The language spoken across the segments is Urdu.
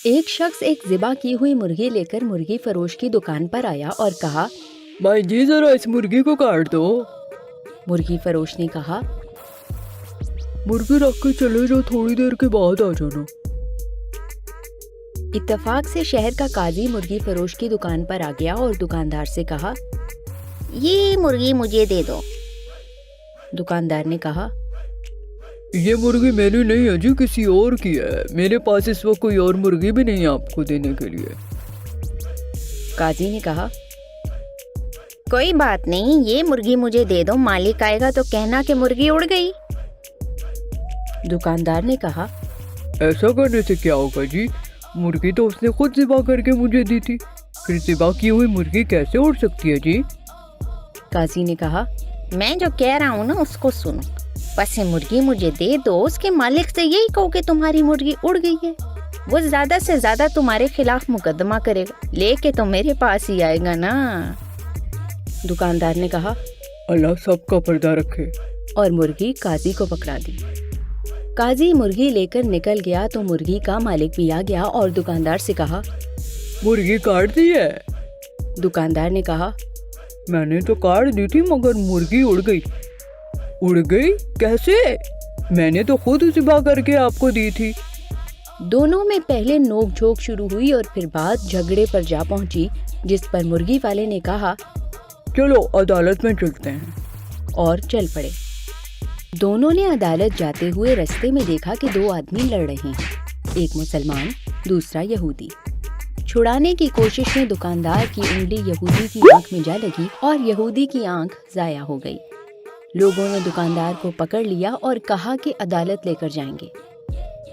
ایک شخص ایک ذبح کی ہوئی مرغی لے کر مرغی فروش کی دکان پر آیا اور کہا، بھائی جی ذرا اس مرغی کو کاٹ دو۔ مرغی فروش نے کہا، مرغی رکھ کے چلے جاؤ، تھوڑی دیر کے بعد آ جانا۔ اتفاق سے شہر کا قاضی مرغی فروش کی دکان پر آ گیا اور دکاندار سے کہا، یہ مرغی مجھے دے دو۔ دکاندار نے کہا، یہ مرغی میری نہیں ہے جی، کسی اور کی ہے، میرے پاس اس وقت کوئی اور مرغی بھی نہیں ہے آپ کو دینے کے لیے۔ قاضی نے کہا، کوئی بات نہیں، یہ مرغی مجھے دے دو، مالک آئے گا تو کہنا کہ مرغی اڑ گئی۔ دکاندار نے کہا، ایسا کرنے سے کیا ہوگا جی، مرغی تو اس نے خود ذبح کر کے مجھے دی تھی، پھر ذبح کی ہوئی مرغی کیسے اڑ سکتی ہے جی؟ قاضی نے کہا، میں جو کہہ رہا ہوں نا اس کو سنو، بس یہ مرغی مجھے دے دو، اس کے مالک سے یہی کہو کہ تمہاری مرغی اڑ گئی ہے، وہ زیادہ سے زیادہ تمہارے خلاف مقدمہ کرے گا، لے کے تو میرے پاس ہی آئے گا نا۔ دکاندار نے کہا، اللہ سب کا پردہ رکھے، اور مرغی قاضی کو پکڑا دی۔ قاضی مرغی لے کر نکل گیا تو مرغی کا مالک بھی آ گیا اور دکاندار سے کہا، مرغی کاٹ دی ہے؟ دکاندار نے کہا، میں نے تو کاٹ دی تھی مگر مرغی اڑ گئی۔ اڑ گئی کیسے؟ میں نے تو خود ذبح کر کے آپ کو دی تھی۔ دونوں میں پہلے نوک جھوک شروع ہوئی اور پھر بات جھگڑے پر جا پہنچی، جس پر مرغی والے نے کہا، چلو عدالت میں چلتے ہیں، اور چل پڑے۔ دونوں نے عدالت جاتے ہوئے رستے میں دیکھا کہ دو آدمی لڑ رہے ہیں، ایک مسلمان، دوسرا یہودی۔ چھڑانے کی کوشش میں دکاندار کی انگلی یہودی کی آنکھ میں جا لگی اور یہودی کی آنکھ ضائع ہو گئی۔ لوگوں نے دکاندار کو پکڑ لیا اور کہا کہ عدالت لے کر جائیں گے۔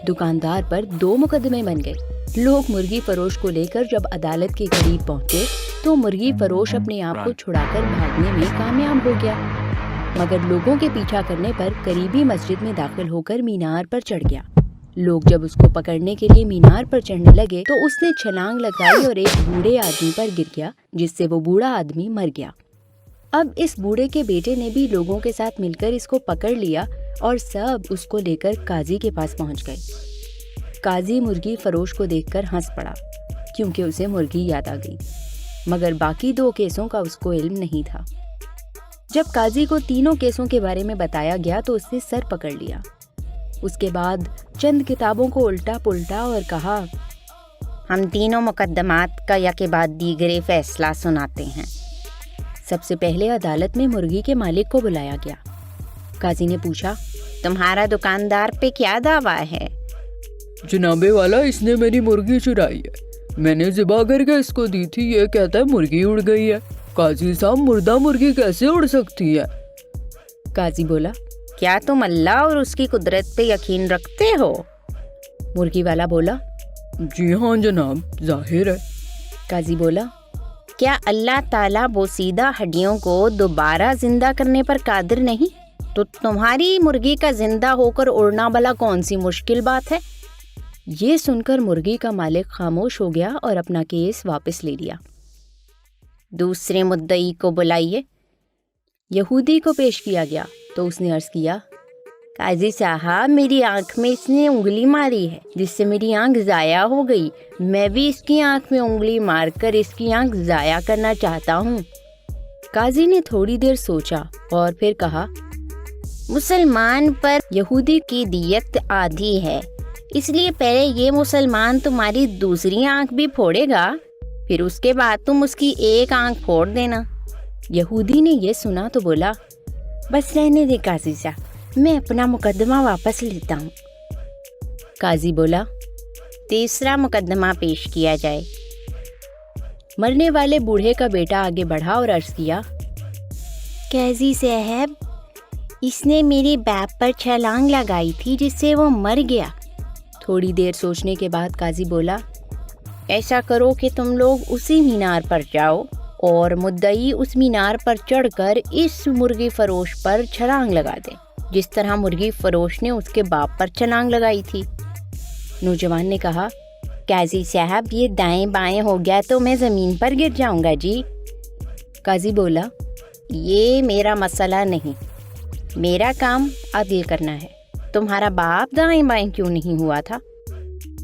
دکاندار پر 2 مقدمے بن گئے۔ لوگ مرغی فروش کو لے کر جب عدالت کے قریب پہنچے تو مرغی فروش اپنے آپ کو چھڑا کر بھاگنے میں کامیاب ہو گیا، مگر لوگوں کے پیچھا کرنے پر قریبی مسجد میں داخل ہو کر مینار پر چڑھ گیا۔ لوگ جب اس کو پکڑنے کے لیے مینار پر چڑھنے لگے تو اس نے چھلانگ لگائی اور ایک بوڑھے آدمی پر گر گیا، جس سے وہ بوڑھا آدمی مر گیا۔ اب اس بوڑھے کے بیٹے نے بھی لوگوں کے ساتھ مل کر اس کو پکڑ لیا اور سب اس کو لے کر قاضی کے پاس پہنچ گئے۔ قاضی مرغی فروش کو دیکھ کر ہنس پڑا کیونکہ اسے مرغی یاد آ گئی، مگر باقی 2 کیسوں کا اس کو علم نہیں تھا۔ جب قاضی کو تینوں کیسوں کے بارے میں بتایا گیا تو اس نے سر پکڑ لیا۔ اس کے بعد چند کتابوں کو الٹا پلٹا اور کہا، ہم تینوں مقدمات کا یکے بعد دیگرے فیصلہ سناتے ہیں۔ سب سے پہلے عدالت میں مرغی کے مالک کو بلایا گیا۔ قاضی نے پوچھا، تمہارا دکاندار پہ کیا دعویٰ ہے؟ جناب والا اس نے میری مرغی چرائی ہے، میں نے ذبح کر کے اس کو دی تھی، یہ کہتا ہے مرغی اڑ گئی ہے۔ قاضی صاحب مردہ مرغی کیسے اڑ سکتی ہے؟ قاضی بولا، کیا تم اللہ اور اس کی قدرت پہ یقین رکھتے ہو؟ مرغی والا بولا، جی ہاں جناب، ظاہر ہے۔ قاضی بولا، کیا اللہ تعالیٰ بوسیدہ ہڈیوں کو دوبارہ زندہ کرنے پر قادر نہیں؟ تو تمہاری مرغی کا زندہ ہو کر اڑنا بھلا کون سی مشکل بات ہے؟ یہ سن کر مرغی کا مالک خاموش ہو گیا اور اپنا کیس واپس لے لیا۔ دوسرے مدعی کو بلائیے۔ یہودی کو پیش کیا گیا تو اس نے عرض کیا، قاضی صاحب میری آنکھ میں اس نے انگلی ماری ہے جس سے میری آنکھ ضائع ہو گئی، میں بھی اس کی آنکھ میں انگلی مار کر اس کی آنکھ ضائع کرنا چاہتا ہوں۔ قاضی نے تھوڑی دیر سوچا اور پھر کہا، مسلمان پر یہودی کی دیت آدھی ہے، اس لیے پہلے یہ مسلمان تمہاری دوسری آنکھ بھی پھوڑے گا، پھر اس کے بعد تم اس کی ایک آنکھ پھوڑ دینا۔ یہودی نے یہ سنا تو بولا، بس رہنے دے قاضی صاحب، میں اپنا مقدمہ واپس لیتا ہوں۔ قاضی بولا، تیسرا مقدمہ پیش کیا جائے۔ مرنے والے بوڑھے کا بیٹا آگے بڑھا اور عرض کیا، قاضی صاحب اس نے میری باپ پر چھلانگ لگائی تھی جس سے وہ مر گیا۔ تھوڑی دیر سوچنے کے بعد قاضی بولا، ایسا کرو کہ تم لوگ اسی مینار پر جاؤ اور مدعی اس مینار پر چڑھ کر اس مرغی فروش پر چھلانگ لگا دے جس طرح مرغی فروش نے اس کے باپ پر چھلانگ لگائی تھی۔ نوجوان نے کہا، قاضی صاحب یہ دائیں بائیں ہو گیا تو میں زمین پر گر جاؤں گا جی۔ قاضی بولا، یہ میرا مسئلہ نہیں، میرا کام عدل کرنا ہے، تمہارا باپ دائیں بائیں کیوں نہیں ہوا تھا؟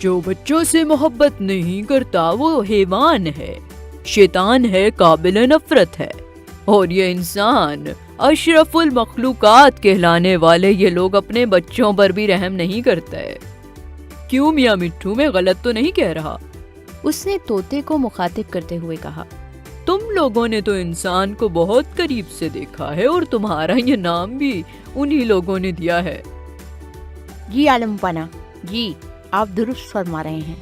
جو بچوں سے محبت نہیں کرتا وہ حیوان ہے، شیطان ہے، قابل نفرت ہے، اور یہ انسان اشرف المخلوقات کہلانے والے یہ لوگ اپنے بچوں پر بھی رحم نہیں کرتے۔ کیوں میاں مٹھو، میں غلط تو نہیں کہہ رہا؟ اس نے طوطے کو مخاطب کرتے ہوئے کہا۔ تم لوگوں نے تو انسان کو بہت قریب سے دیکھا ہے، اور تمہارا یہ نام بھی انہی لوگوں نے دیا ہے۔ جی عالم پنا، جی آپ درست فرما رہے ہیں۔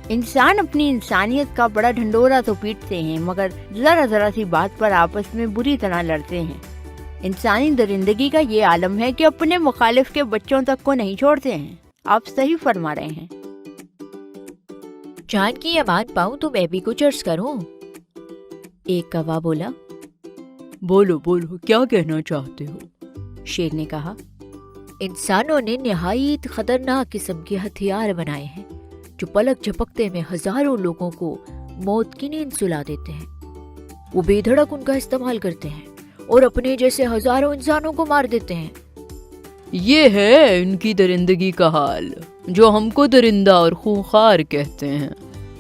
انسان اپنی انسانیت کا بڑا ڈھنڈورا تو پیٹتے ہیں، مگر ذرا سی بات پر آپس میں بری طرح لڑتے ہیں۔ انسانی درندگی کا یہ عالم ہے کہ اپنے مخالف کے بچوں تک کو نہیں چھوڑتے ہیں۔ آپ صحیح فرما رہے ہیں۔ جان کی امان پاؤں تو میں بھی کچھ عرض کروں، ایک کوا بولا۔ بولو بولو، کیا کہنا چاہتے ہو؟ شیر نے کہا، انسانوں نے نہایت خطرناک قسم کے ہتھیار بنائے ہیں جو پلک جھپکتے میں ہزاروں لوگوں کو موت کی نیند سلا دیتے ہیں۔ وہ بے دھڑک ان کا استعمال کرتے ہیں اور اپنے جیسے ہزاروں انسانوں کو مار دیتے ہیں۔ یہ ہے ان کی درندگی کا حال، جو ہم کو درندہ اور خونخوار کہتے ہیں،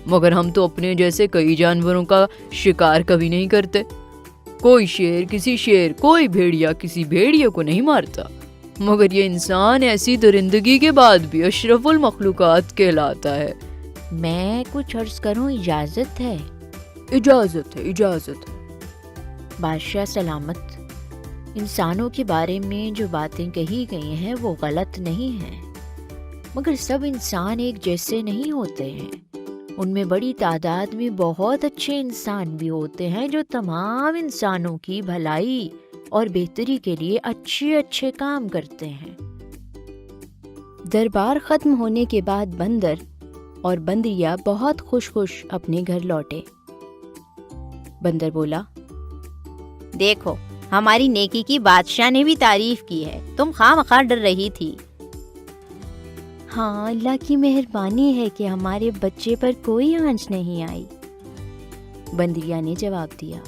مگر ہم تو اپنے جیسے کئی جانوروں کا شکار کبھی نہیں کرتے۔ کوئی شیر کسی شیر، کوئی بھیڑیا کسی بھیڑیا کو نہیں مارتا، مگر یہ انسان ایسی درندگی کے بعد بھی اشرف المخلوقات کہلاتا ہے۔ میں کچھ عرض کروں، اجازت ہے؟ اجازت ہے، اجازت ہے۔ بادشاہ سلامت، انسانوں کے بارے میں جو باتیں کہی گئی ہیں وہ غلط نہیں ہیں، مگر سب انسان ایک جیسے نہیں ہوتے ہیں۔ ان میں بڑی تعداد میں بہت اچھے انسان بھی ہوتے ہیں جو تمام انسانوں کی بھلائی اور بہتری کے لیے اچھے کام کرتے ہیں۔ دربار ختم ہونے کے بعد بندر اور بندریا بہت خوش اپنے گھر لوٹے۔ بندر بولا، دیکھو، ہماری نیکی کی بادشاہ نے بھی تعریف کی ہے، تم خواہ ڈر رہی تھی۔ ہاں، اللہ کی مہربانی ہے کہ ہمارے بچے پر کوئی آنچ نہیں آئی، بندریا نے جواب دیا۔